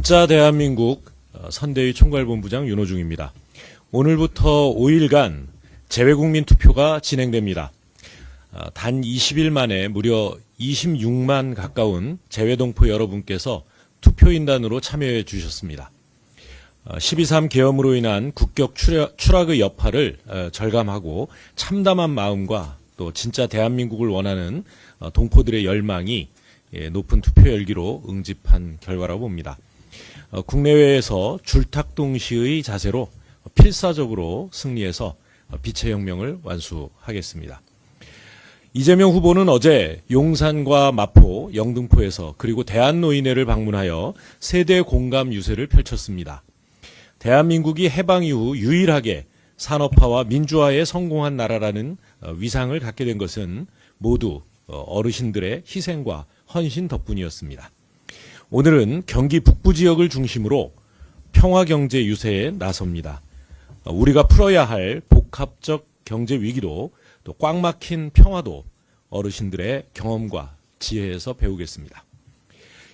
진짜 대한민국 선대위 총괄본부장 윤호중입니다. 오늘부터 5일간 재외국민 투표가 진행됩니다. 단 20일 만에 무려 26만 가까운 재외동포 여러분께서 투표인단으로 참여해 주셨습니다. 12.3 계엄으로 인한 국격 추락의 여파를 절감하고 참담한 마음과 또 진짜 대한민국을 원하는 동포들의 열망이 높은 투표 열기로 응집한 결과라고 봅니다. 국내외에서 줄탁동시의 자세로 필사적으로 승리해서 빛의 혁명을 완수하겠습니다. 이재명 후보는 어제 용산과 마포, 영등포에서 그리고 대한노인회를 방문하여 세대 공감 유세를 펼쳤습니다. 대한민국이 해방 이후 유일하게 산업화와 민주화에 성공한 나라라는 위상을 갖게 된 것은 모두 어르신들의 희생과 헌신 덕분이었습니다. 오늘은 경기 북부 지역을 중심으로 평화경제 유세에 나섭니다. 우리가 풀어야 할 복합적 경제 위기도 또 꽉 막힌 평화도 어르신들의 경험과 지혜에서 배우겠습니다.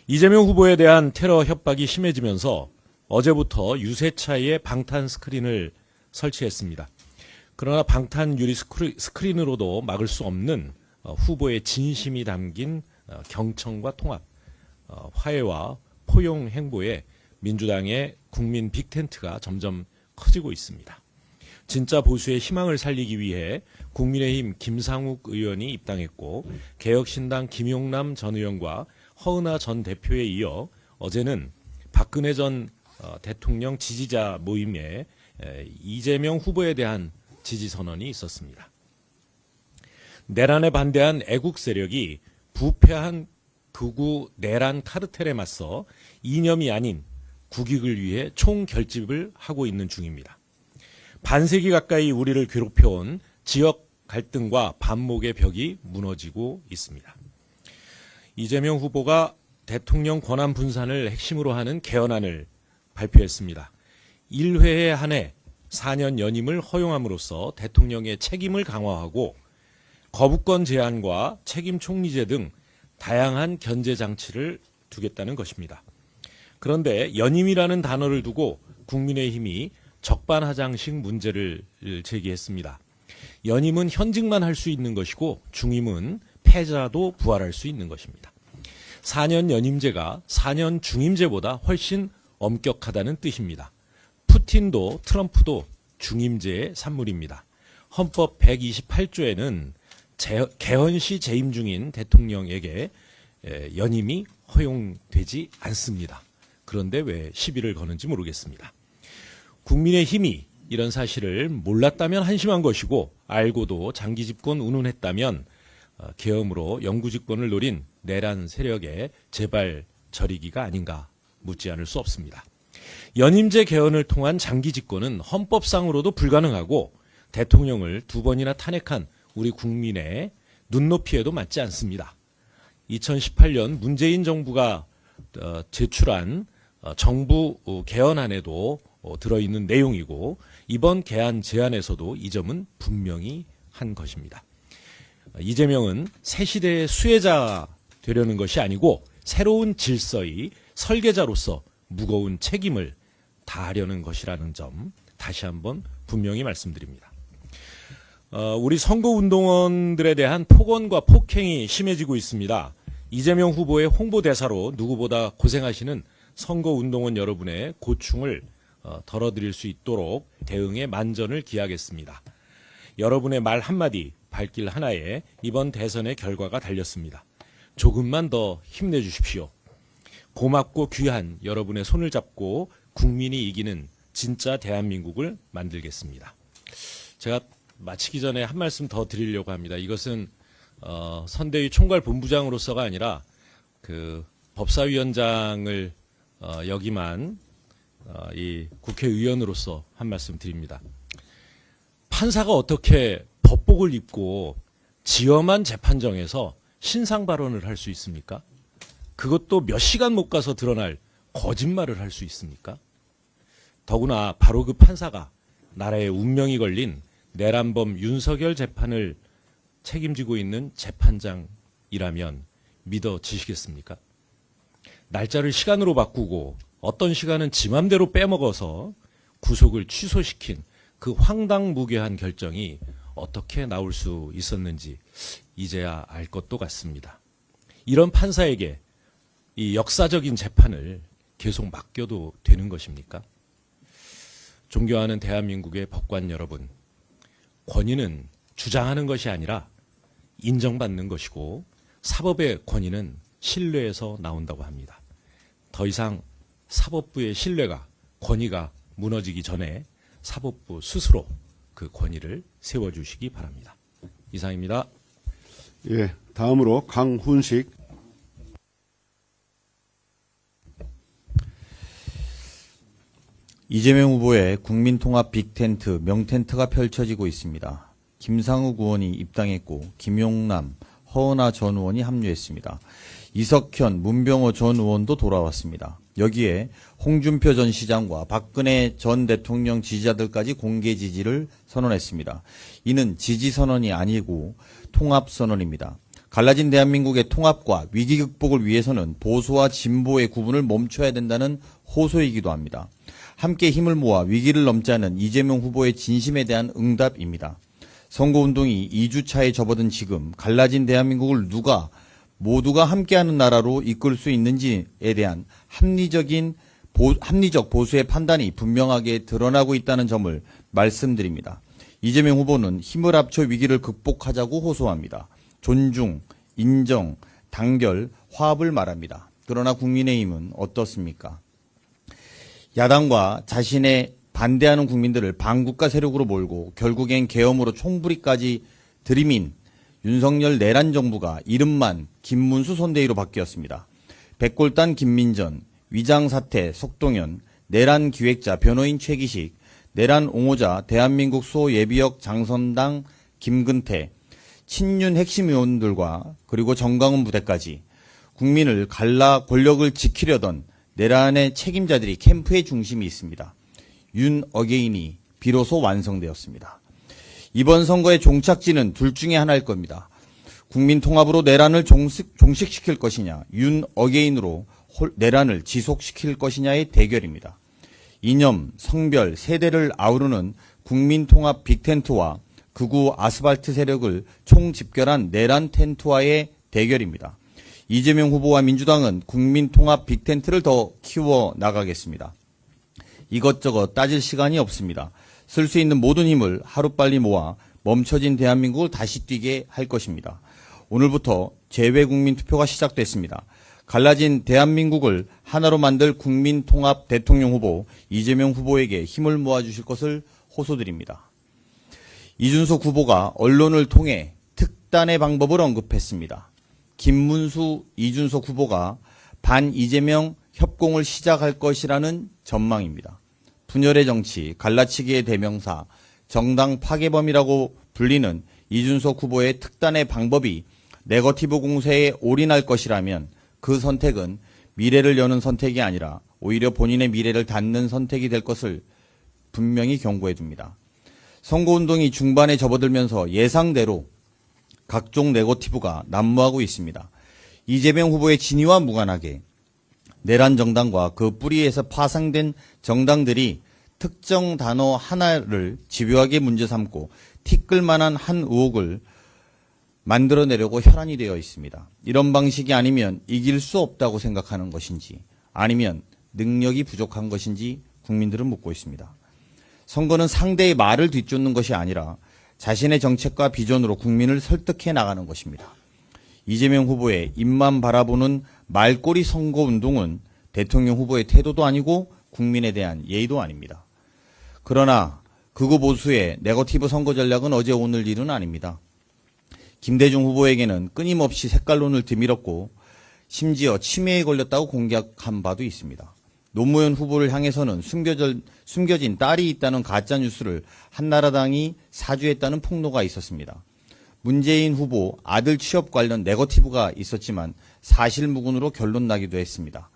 이재명 후보에 대한 테러 협박이 심해지면서 어제부터 유세차에 방탄 스크린을 설치했습니다. 그러나 방탄 유리 스크린으로도 막을 수 없는 후보의 진심이 담긴 경청과 통합, 화해와 포용 행보에 민주당의 국민 빅텐트가 점점 커지고 있습니다. 진짜 보수의 희망을 살리기 위해 국민의힘 김상욱 의원이 입당했고 개혁신당 김용남 전 의원과 허은하 전 대표에 이어 어제는 박근혜 전 대통령 지지자 모임에 이재명 후보에 대한 지지 선언이 있었습니다. 내란에 반대한 애국 세력이 부패한 극우 내란 카르텔에 맞서 이념이 아닌 국익을 위해 총결집을 하고 있는 중입니다. 반세기 가까이 우리를 괴롭혀온 지역 갈등과 반목의 벽이 무너지고 있습니다. 이재명 후보가 대통령 권한 분산을 핵심으로 하는 개헌안을 발표했습니다. 1회에 한해 4년 연임을 허용함으로써 대통령의 책임을 강화하고 거부권 제한과 책임 총리제 등 다양한 견제 장치를 두겠다는 것입니다. 그런데 연임이라는 단어를 두고 국민의힘이 적반하장식 문제를 제기했습니다. 연임은 현직만 할 수 있는 것이고 중임은 패자도 부활할 수 있는 것입니다. 4년 연임제가 4년 중임제보다 훨씬 엄격하다는 뜻입니다. 푸틴도 트럼프도 중임제의 산물입니다. 헌법 128조에는 개헌 시 재임 중인 대통령에게 연임이 허용되지 않습니다. 그런데 왜 시비를 거는지 모르겠습니다. 국민의힘이 이런 사실을 몰랐다면 한심한 것이고 알고도 장기 집권 운운했다면 계엄으로 영구 집권을 노린 내란 세력의 제발 저리기가 아닌가 묻지 않을 수 없습니다. 연임제 개헌을 통한 장기 집권은 헌법상으로도 불가능하고 대통령을 2번이나 탄핵한 우리 국민의 눈높이에도 맞지 않습니다. 2018년 문재인 정부가 제출한 정부 개헌안에도 들어있는 내용이고 이번 개헌 제안에서도 이 점은 분명히 한 것입니다. 이재명은 새 시대의 수혜자 되려는 것이 아니고 새로운 질서의 설계자로서 무거운 책임을 다하려는 것이라는 점 다시 한번 분명히 말씀드립니다. 우리 선거운동원들에 대한 폭언과 폭행이 심해지고 있습니다. 이재명 후보의 홍보대사로 누구보다 고생하시는 선거운동원 여러분의 고충을 덜어드릴 수 있도록 대응에 만전을 기하겠습니다. 여러분의 말 한마디, 발길 하나에 이번 대선의 결과가 달렸습니다. 조금만 더 힘내주십시오. 고맙고 귀한 여러분의 손을 잡고 국민이 이기는 진짜 대한민국을 만들겠습니다. 제가 마치기 전에 한 말씀 더 드리려고 합니다. 이것은 선대위 총괄본부장으로서가 아니라 그 법사위원장을 역임한 이 국회의원으로서 한 말씀 드립니다. 판사가 어떻게 법복을 입고 지엄한 재판정에서 신상 발언을 할 수 있습니까? 그것도 몇 시간 못 가서 드러날 거짓말을 할 수 있습니까? 더구나 바로 그 판사가 나라의 운명이 걸린 내란범 윤석열 재판을 책임지고 있는 재판장이라면 믿어지시겠습니까? 날짜를 시간으로 바꾸고 어떤 시간은 지 맘대로 빼먹어서 구속을 취소시킨 그 황당무계한 결정이 어떻게 나올 수 있었는지 이제야 알 것도 같습니다. 이런 판사에게 이 역사적인 재판을 계속 맡겨도 되는 것입니까? 존경하는 대한민국의 법관 여러분, 권위는 주장하는 것이 아니라 인정받는 것이고 사법의 권위는 신뢰에서 나온다고 합니다. 더 이상 사법부의 신뢰가, 권위가 무너지기 전에 사법부 스스로 그 권위를 세워주시기 바랍니다. 이상입니다. 예, 다음으로 강훈식. 이재명 후보의 국민통합 빅텐트, 명텐트가 펼쳐지고 있습니다. 김상욱 의원이 입당했고 김용남, 허은하 전 의원이 합류했습니다. 이석현, 문병호 전 의원도 돌아왔습니다. 여기에 홍준표 전 시장과 박근혜 전 대통령 지지자들까지 공개 지지를 선언했습니다. 이는 지지 선언이 아니고 통합 선언입니다. 갈라진 대한민국의 통합과 위기 극복을 위해서는 보수와 진보의 구분을 멈춰야 된다는 호소이기도 합니다. 함께 힘을 모아 위기를 넘자는 이재명 후보의 진심에 대한 응답입니다. 선거운동이 2주차에 접어든 지금 갈라진 대한민국을 모두가 함께하는 나라로 이끌 수 있는지에 대한 합리적 보수의 판단이 분명하게 드러나고 있다는 점을 말씀드립니다. 이재명 후보는 힘을 합쳐 위기를 극복하자고 호소합니다. 존중, 인정, 단결, 화합을 말합니다. 그러나 국민의힘은 어떻습니까? 야당과 자신의 반대하는 국민들을 반국가 세력으로 몰고 결국엔 계엄으로 총부리까지 들이민 윤석열 내란 정부가 이름만 김문수 선대위로 바뀌었습니다. 백골단 김민전, 위장사태 석동현, 내란 기획자 변호인 최기식, 내란 옹호자 대한민국 수호 예비역 장선당 김근태, 친윤 핵심 의원들과 그리고 정강훈 부대까지 국민을 갈라 권력을 지키려던 내란의 책임자들이 캠프의 중심이 있습니다. 윤 어게인이 비로소 완성되었습니다. 이번 선거의 종착지는 둘 중에 하나일 겁니다. 국민 통합으로 내란을 종식시킬 것이냐, 윤 어게인으로 내란을 지속시킬 것이냐의 대결입니다. 이념, 성별, 세대를 아우르는 국민 통합 빅텐트와 극우 아스팔트 세력을 총집결한 내란 텐트와의 대결입니다. 이재명 후보와 민주당은 국민 통합 빅텐트를 더 키워 나가겠습니다. 이것저것 따질 시간이 없습니다. 쓸 수 있는 모든 힘을 하루빨리 모아 멈춰진 대한민국을 다시 뛰게 할 것입니다. 오늘부터 재외국민 투표가 시작됐습니다. 갈라진 대한민국을 하나로 만들 국민통합 대통령 후보 이재명 후보에게 힘을 모아주실 것을 호소드립니다. 이준석 후보가 언론을 통해 특단의 방법을 언급했습니다. 김문수, 이준석 후보가 반 이재명 협공을 시작할 것이라는 전망입니다. 분열의 정치, 갈라치기의 대명사, 정당 파괴범이라고 불리는 이준석 후보의 특단의 방법이 네거티브 공세에 올인할 것이라면 그 선택은 미래를 여는 선택이 아니라 오히려 본인의 미래를 닫는 선택이 될 것을 분명히 경고해 둡니다. 선거운동이 중반에 접어들면서 예상대로 각종 네거티브가 난무하고 있습니다. 이재명 후보의 진위와 무관하게 내란 정당과 그 뿌리에서 파생된 정당들이 특정 단어 하나를 집요하게 문제 삼고 티끌만한 한 의혹을 만들어내려고 혈안이 되어 있습니다. 이런 방식이 아니면 이길 수 없다고 생각하는 것인지 아니면 능력이 부족한 것인지 국민들은 묻고 있습니다. 선거는 상대의 말을 뒤쫓는 것이 아니라 자신의 정책과 비전으로 국민을 설득해 나가는 것입니다. 이재명 후보의 입만 바라보는 말꼬리 선거운동은 대통령 후보의 태도도 아니고 국민에 대한 예의도 아닙니다. 그러나 극우 보수의 네거티브 선거 전략은 어제 오늘 일은 아닙니다. 김대중 후보에게는 끊임없이 색깔론을 드밀었고 심지어 치매에 걸렸다고 공격한 바도 있습니다. 노무현 후보를 향해서는 숨겨진 딸이 있다는 가짜뉴스를 한나라당이 사주했다는 폭로가 있었습니다. 문재인 후보 아들 취업 관련 네거티브가 있었지만 사실무근으로 결론 나기도 했습니다.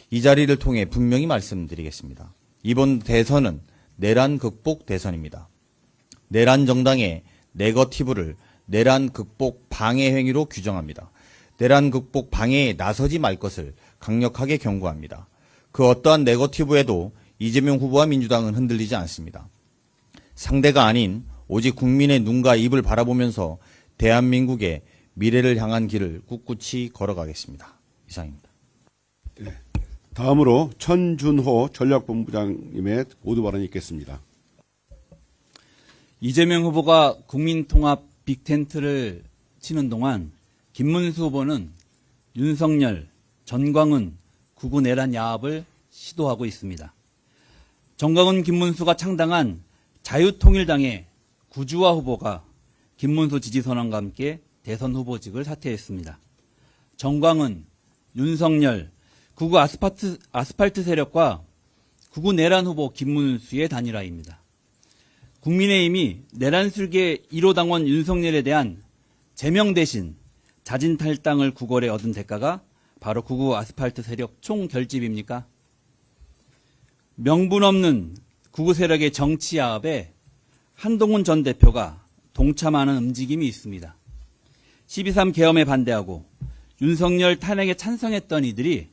이 자리를 통해 분명히 말씀드리겠습니다. 이번 대선은 내란 극복 대선입니다. 내란 정당의 네거티브를 내란 극복 방해 행위로 규정합니다. 내란 극복 방해에 나서지 말 것을 강력하게 경고합니다. 그 어떠한 네거티브에도 이재명 후보와 민주당은 흔들리지 않습니다. 상대가 아닌 오직 국민의 눈과 입을 바라보면서 대한민국의 미래를 향한 길을 꿋꿋이 걸어가겠습니다. 이상입니다. 다음으로 천준호 전략본부장님의 모두 발언이 있겠습니다. 이재명 후보가 국민통합 빅텐트를 치는 동안 김문수 후보는 윤석열, 전광훈, 구구 내란 야합을 시도하고 있습니다. 전광훈, 김문수가 창당한 자유통일당의 구주화 후보가 김문수 지지선언과 함께 대선 후보직을 사퇴했습니다. 전광훈, 윤석열, 구구 아스팔트 세력과 구구 내란 후보 김문수의 단일화입니다. 국민의힘이 내란 술계 1호 당원 윤석열에 대한 제명 대신 자진 탈당을 구걸해 얻은 대가가 바로 구구 아스팔트 세력 총결집입니까? 명분 없는 구구 세력의 정치 야합에 한동훈 전 대표가 동참하는 움직임이 있습니다. 12.3 계엄에 반대하고 윤석열 탄핵에 찬성했던 이들이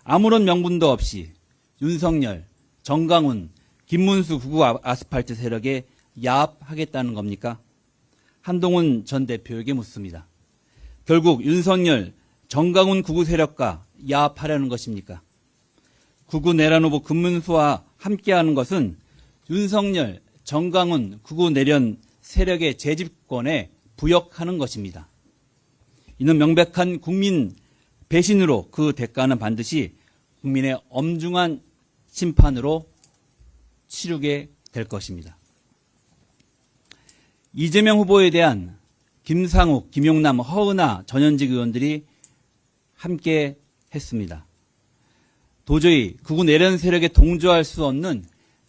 아무런 명분도 없이 윤석열, 정강훈, 김문수 구구 아스팔트 세력에 야합하겠다는 겁니까? 한동훈 전 대표에게 묻습니다. 결국 윤석열, 정강훈 구구 세력과 야합하려는 것입니까? 구구 내란 후보 김문수와 함께하는 것은 윤석열, 정강훈 구구 내란 세력의 재집권에 부역하는 것입니다. 이는 명백한 국민 배신으로 그 대가는 반드시 국민의 엄중한 심판으로 치르게 될 것입니다. 이재명 후보에 대한 김상욱, 김용남, 허은하, 전현직 의원들이 함께 했습니다. 도저히 구구 내란 세력에 동조할 수 없는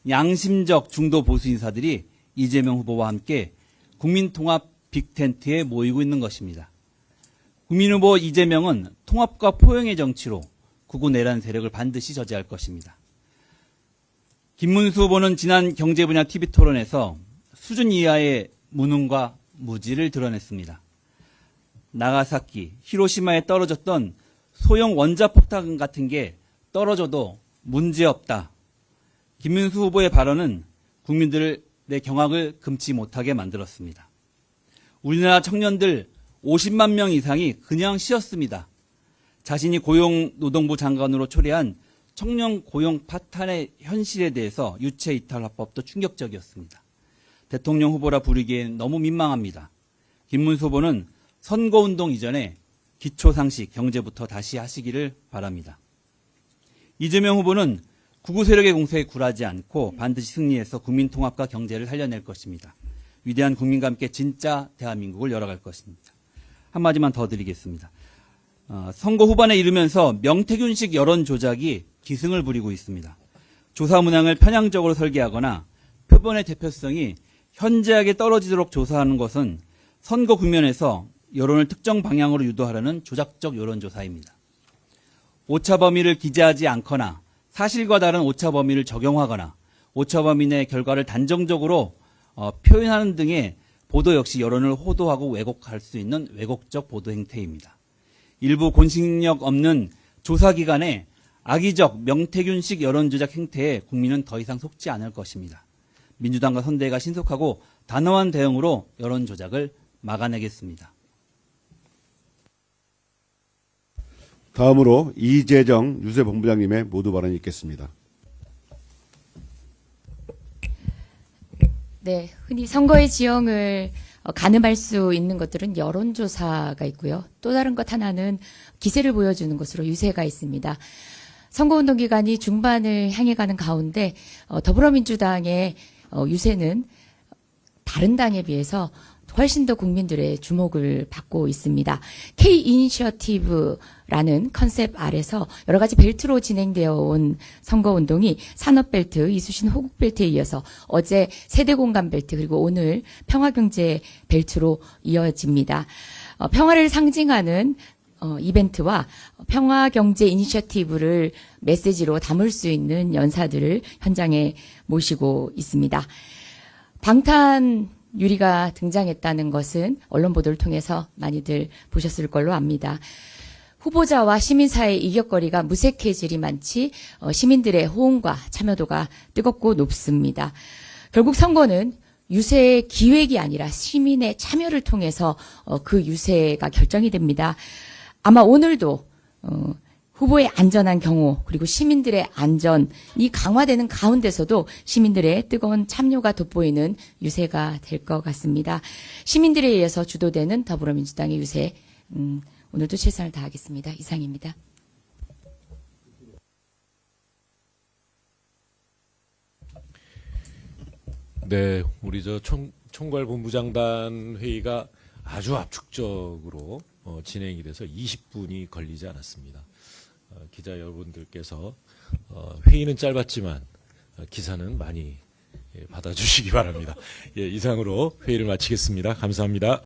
양심적 중도 보수 인사들이 이재명 후보와 함께 국민통합 빅텐트에 모이고 있는 것입니다. 국민후보 이재명은 통합과 포용의 정치로 구구 내란 세력을 반드시 저지할 것입니다. 김문수 후보는 지난 경제분야 TV토론에서 수준 이하의 무능과 무지를 드러냈습니다. 나가사키, 히로시마에 떨어졌던 소형 원자폭탄 같은 게 떨어져도 문제없다. 김문수 후보의 발언은 국민들의 경악을 금치 못하게 만들었습니다. 우리나라 청년들 50만 명 이상이 그냥 쉬었습니다. 자신이 고용노동부 장관으로 초래한 청년 고용 파탄의 현실에 대해서 유체 이탈 화법도 충격적이었습니다. 대통령 후보라 부르기엔 너무 민망합니다. 김문수 후보는 선거운동 이전에 기초상식 경제부터 다시 하시기를 바랍니다. 이재명 후보는 구구 세력의 공세에 굴하지 않고 반드시 승리해서 국민통합과 경제를 살려낼 것입니다. 위대한 국민과 함께 진짜 대한민국을 열어갈 것입니다. 한마디만 더 드리겠습니다. 선거 후반에 이르면서 명태균식 여론 조작이 기승을 부리고 있습니다. 조사 문항을 편향적으로 설계하거나 표본의 대표성이 현저하게 떨어지도록 조사하는 것은 선거 국면에서 여론을 특정 방향으로 유도하려는 조작적 여론조사입니다. 오차 범위를 기재하지 않거나 사실과 다른 오차 범위를 적용하거나 오차 범위 내 결과를 단정적으로 표현하는 등의 보도 역시 여론을 호도하고 왜곡할 수 있는 왜곡적 보도 행태입니다. 일부 공신력 없는 조사기관의 악의적 명태균식 여론조작 행태에 국민은 더 이상 속지 않을 것입니다. 민주당과 선대가 신속하고 단호한 대응으로 여론조작을 막아내겠습니다. 다음으로 이재정 유세본부장님의 모두 발언이 있겠습니다. 네, 흔히 선거의 지형을 가늠할 수 있는 것들은 여론조사가 있고요. 또 다른 것 하나는 기세를 보여주는 것으로 유세가 있습니다. 선거운동 기간이 중반을 향해 가는 가운데 더불어민주당의 유세는 다른 당에 비해서 훨씬 더 국민들의 주목을 받고 있습니다. K-이니셔티브라는 컨셉 아래서 여러 가지 벨트로 진행되어 온 선거운동이 산업벨트, 이수신 호국벨트에 이어서 어제 세대공감벨트 그리고 오늘 평화경제 벨트로 이어집니다. 평화를 상징하는 이벤트와 평화경제 이니셔티브를 메시지로 담을 수 있는 연사들을 현장에 모시고 있습니다. 방탄 유리가 등장했다는 것은 언론 보도를 통해서 많이들 보셨을 걸로 압니다. 후보자와 시민사회의 이격거리가 무색해질이 많지 시민들의 호응과 참여도가 뜨겁고 높습니다. 결국 선거는 유세의 기획이 아니라 시민의 참여를 통해서 그 유세가 결정이 됩니다. 아마 오늘도 후보의 안전한 경호 그리고 시민들의 안전이 강화되는 가운데서도 시민들의 뜨거운 참여가 돋보이는 유세가 될 것 같습니다. 시민들에 의해서 주도되는 더불어민주당의 유세 오늘도 최선을 다하겠습니다. 이상입니다. 네, 우리 총괄본부장단 회의가 아주 압축적으로 진행이 돼서 20분이 걸리지 않았습니다. 기자 여러분들께서 회의는 짧았지만 기사는 많이 받아주시기 바랍니다. 예, 이상으로 회의를 마치겠습니다. 감사합니다.